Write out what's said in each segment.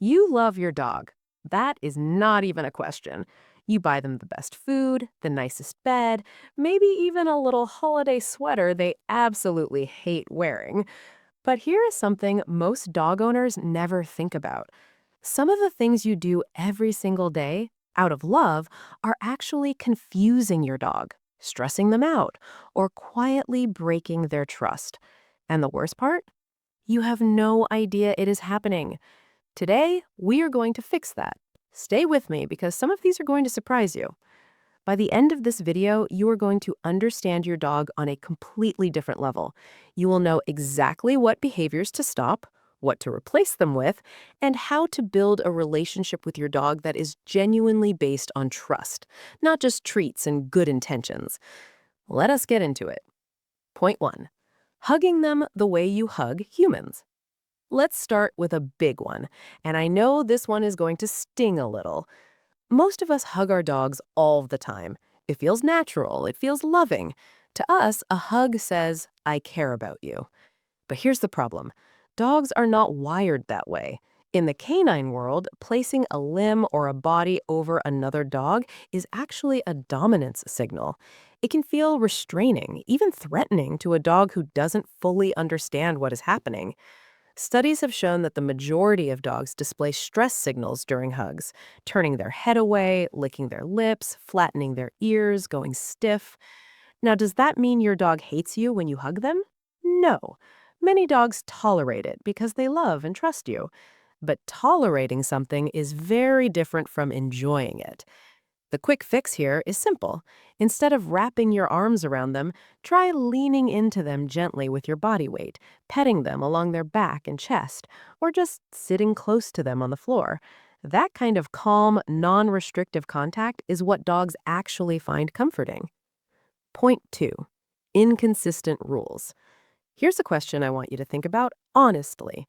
You love your dog. That is not even a question. You buy them the best food, the nicest bed, maybe even a little holiday sweater they absolutely hate wearing. But here is something most dog owners never think about. Some of the things you do every single day, out of love, are actually confusing your dog, stressing them out, or quietly breaking their trust. And the worst part? You have no idea it is happening. Today, we are going to fix that. Stay with me because some of these are going to surprise you. By the end of this video, you are going to understand your dog on a completely different level. You will know exactly what behaviors to stop, what to replace them with, and how to build a relationship with your dog that is genuinely based on trust, not just treats and good intentions. Let us get into it. Point 1. Hugging them the way you hug humans. Let's start with a big one, and I know this one is going to sting a little. Most of us hug our dogs all the time. It feels natural, it feels loving. To us, a hug says, I care about you. But here's the problem. Dogs are not wired that way. In the canine world, placing a limb or a body over another dog is actually a dominance signal. It can feel restraining, even threatening to a dog who doesn't fully understand what is happening. Studies have shown that the majority of dogs display stress signals during hugs, turning their head away, licking their lips, flattening their ears, going stiff. Now, does that mean your dog hates you when you hug them? No. Many dogs tolerate it because they love and trust you. But tolerating something is very different from enjoying it. The quick fix here is simple. Instead of wrapping your arms around them, try leaning into them gently with your body weight, petting them along their back and chest, or just sitting close to them on the floor. That kind of calm, non-restrictive contact is what dogs actually find comforting. Point 2. Inconsistent rules. Here's a question I want you to think about honestly.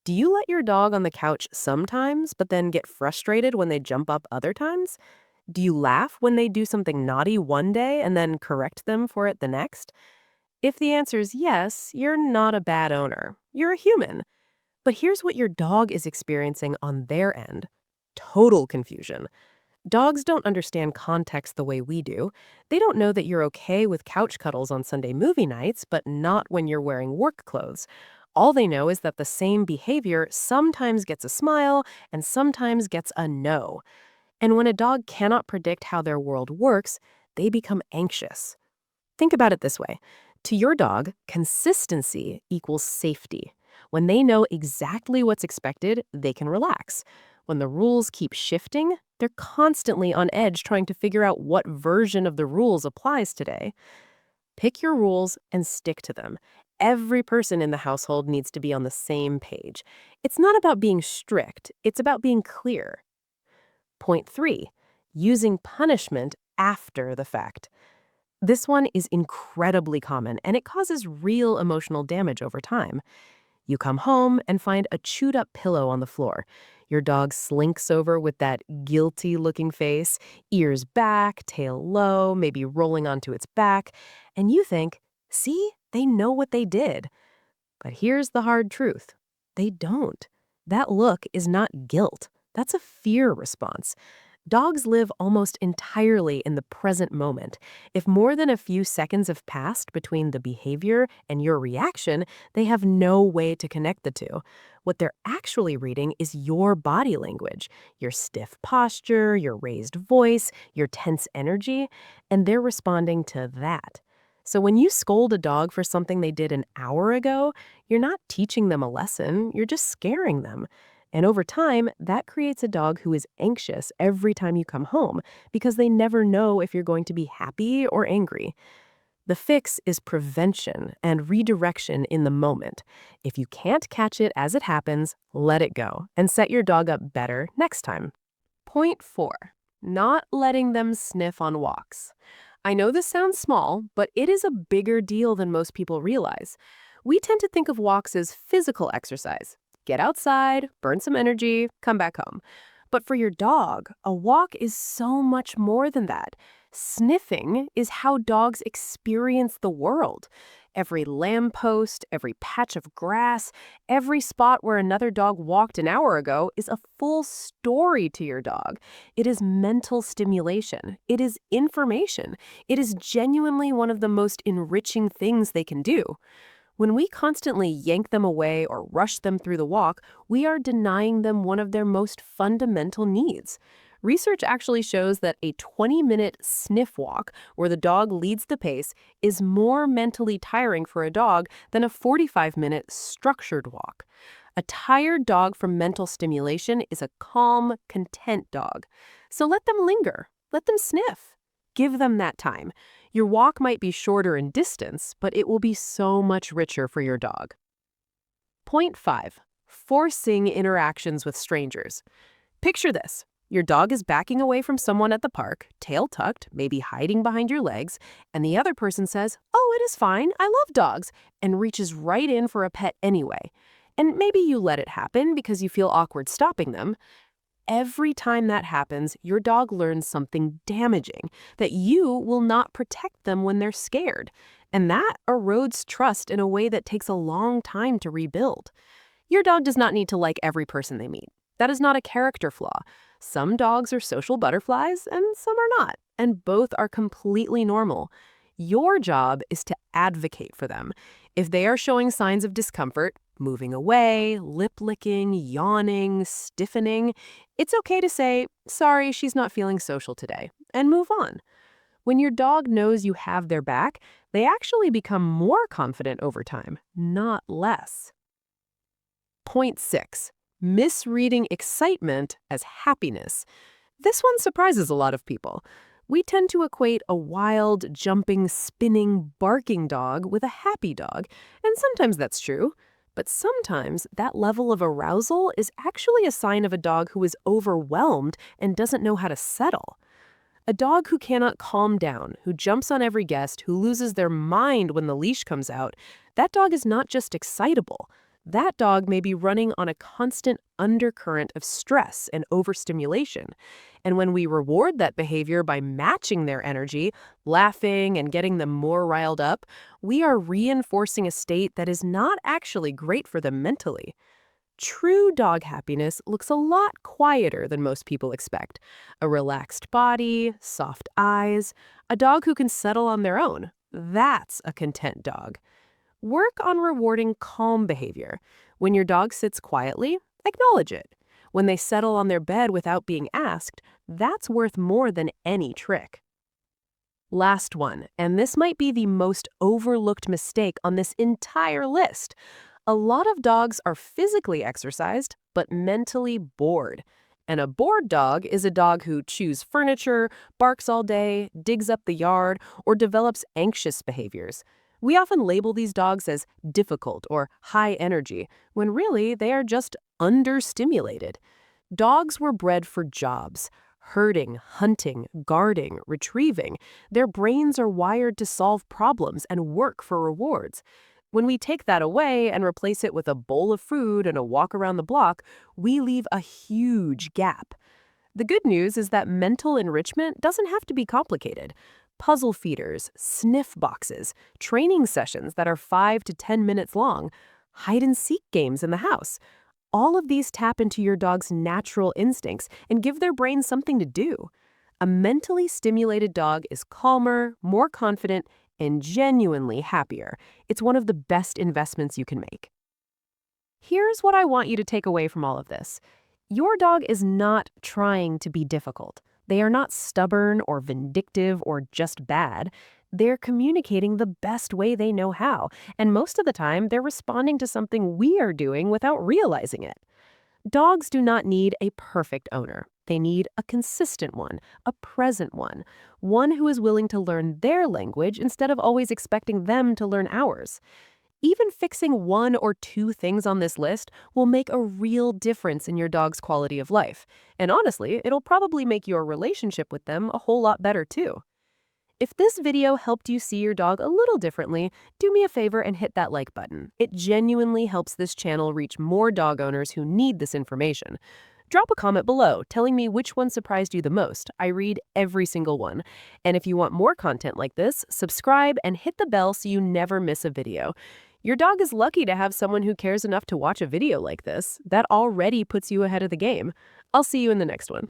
Do you let your dog on the couch sometimes, but then get frustrated when they jump up other times? Do you laugh when they do something naughty one day and then correct them for it the next? If the answer is yes, you're not a bad owner. You're a human. But here's what your dog is experiencing on their end. Total confusion. Dogs don't understand context the way we do. They don't know that you're okay with couch cuddles on Sunday movie nights, but not when you're wearing work clothes. All they know is that the same behavior sometimes gets a smile and sometimes gets a no. And when a dog cannot predict how their world works, they become anxious. Think about it this way. To your dog, consistency equals safety. When they know exactly what's expected, they can relax. When the rules keep shifting, they're constantly on edge trying to figure out what version of the rules applies today. Pick your rules and stick to them. Every person in the household needs to be on the same page. It's not about being strict, it's about being clear. Point 3, using punishment after the fact. This one is incredibly common, and it causes real emotional damage over time. You come home and find a chewed-up pillow on the floor. Your dog slinks over with that guilty-looking face, ears back, tail low, maybe rolling onto its back, and you think, see, they know what they did. But here's the hard truth. They don't. That look is not guilt. That's a fear response. Dogs live almost entirely in the present moment. If more than a few seconds have passed between the behavior and your reaction, they have no way to connect the two. What they're actually reading is your body language, your stiff posture, your raised voice, your tense energy, and they're responding to that. So when you scold a dog for something they did an hour ago, you're not teaching them a lesson, you're just scaring them. And over time, that creates a dog who is anxious every time you come home because they never know if you're going to be happy or angry. The fix is prevention and redirection in the moment. If you can't catch it as it happens, let it go and set your dog up better next time. Point 4, not letting them sniff on walks. I know this sounds small, but it is a bigger deal than most people realize. We tend to think of walks as physical exercise. Get outside, burn some energy, come back home. But for your dog, a walk is so much more than that. Sniffing is how dogs experience the world. Every lamppost, every patch of grass, every spot where another dog walked an hour ago is a full story to your dog. It is mental stimulation. It is information. It is genuinely one of the most enriching things they can do. When we constantly yank them away or rush them through the walk, we are denying them one of their most fundamental needs. Research actually shows that a 20-minute sniff walk, where the dog leads the pace, is more mentally tiring for a dog than a 45-minute structured walk. A tired dog from mental stimulation is a calm, content dog. So let them linger. Let them sniff. Give them that time. Your walk might be shorter in distance, but it will be so much richer for your dog. Point 5. Forcing interactions with strangers. Picture this. Your dog is backing away from someone at the park, tail tucked, maybe hiding behind your legs, and the other person says, "Oh, it is fine, I love dogs," and reaches right in for a pet anyway. And maybe you let it happen because you feel awkward stopping them. Every time that happens, your dog learns something damaging, that you will not protect them when they're scared. And that erodes trust in a way that takes a long time to rebuild. Your dog does not need to like every person they meet. That is not a character flaw. Some dogs are social butterflies and some are not, and both are completely normal. Your job is to advocate for them. If they are showing signs of discomfort, moving away, lip licking, yawning, stiffening, it's okay to say, "Sorry, she's not feeling social today," and move on. When your dog knows you have their back, they actually become more confident over time, not less. Point 6. Misreading excitement as happiness. This one surprises a lot of people. We tend to equate a wild, jumping, spinning, barking dog with a happy dog, and sometimes that's true. But sometimes that level of arousal is actually a sign of a dog who is overwhelmed and doesn't know how to settle. A dog who cannot calm down, who jumps on every guest, who loses their mind when the leash comes out, that dog is not just excitable. That dog may be running on a constant undercurrent of stress and overstimulation. And when we reward that behavior by matching their energy, laughing and getting them more riled up, we are reinforcing a state that is not actually great for them mentally. True dog happiness looks a lot quieter than most people expect. A relaxed body, soft eyes, a dog who can settle on their own. That's a content dog. Work on rewarding calm behavior. When your dog sits quietly, acknowledge it. When they settle on their bed without being asked, that's worth more than any trick. Last one, and this might be the most overlooked mistake on this entire list. A lot of dogs are physically exercised, but mentally bored. And a bored dog is a dog who chews furniture, barks all day, digs up the yard, or develops anxious behaviors. We often label these dogs as difficult or high energy, when really they are just understimulated. Dogs were bred for jobs. Herding, hunting, guarding, retrieving. Their brains are wired to solve problems and work for rewards. When we take that away and replace it with a bowl of food and a walk around the block, we leave a huge gap. The good news is that mental enrichment doesn't have to be complicated. Puzzle feeders, sniff boxes, training sessions that are 5 to 10 minutes long, hide-and-seek games in the house. All of these tap into your dog's natural instincts and give their brain something to do. A mentally stimulated dog is calmer, more confident, and genuinely happier. It's one of the best investments you can make. Here's what I want you to take away from all of this. Your dog is not trying to be difficult. They are not stubborn or vindictive or just bad. They're communicating the best way they know how, and most of the time they're responding to something we are doing without realizing it. Dogs do not need a perfect owner. They need a consistent one, a present one who is willing to learn their language instead of always expecting them to learn ours. Even fixing 1 or 2 things on this list will make a real difference in your dog's quality of life. And honestly, it'll probably make your relationship with them a whole lot better too. If this video helped you see your dog a little differently, do me a favor and hit that like button. It genuinely helps this channel reach more dog owners who need this information. Drop a comment below telling me which one surprised you the most. I read every single one. And if you want more content like this, subscribe and hit the bell so you never miss a video. Your dog is lucky to have someone who cares enough to watch a video like this. That already puts you ahead of the game. I'll see you in the next one.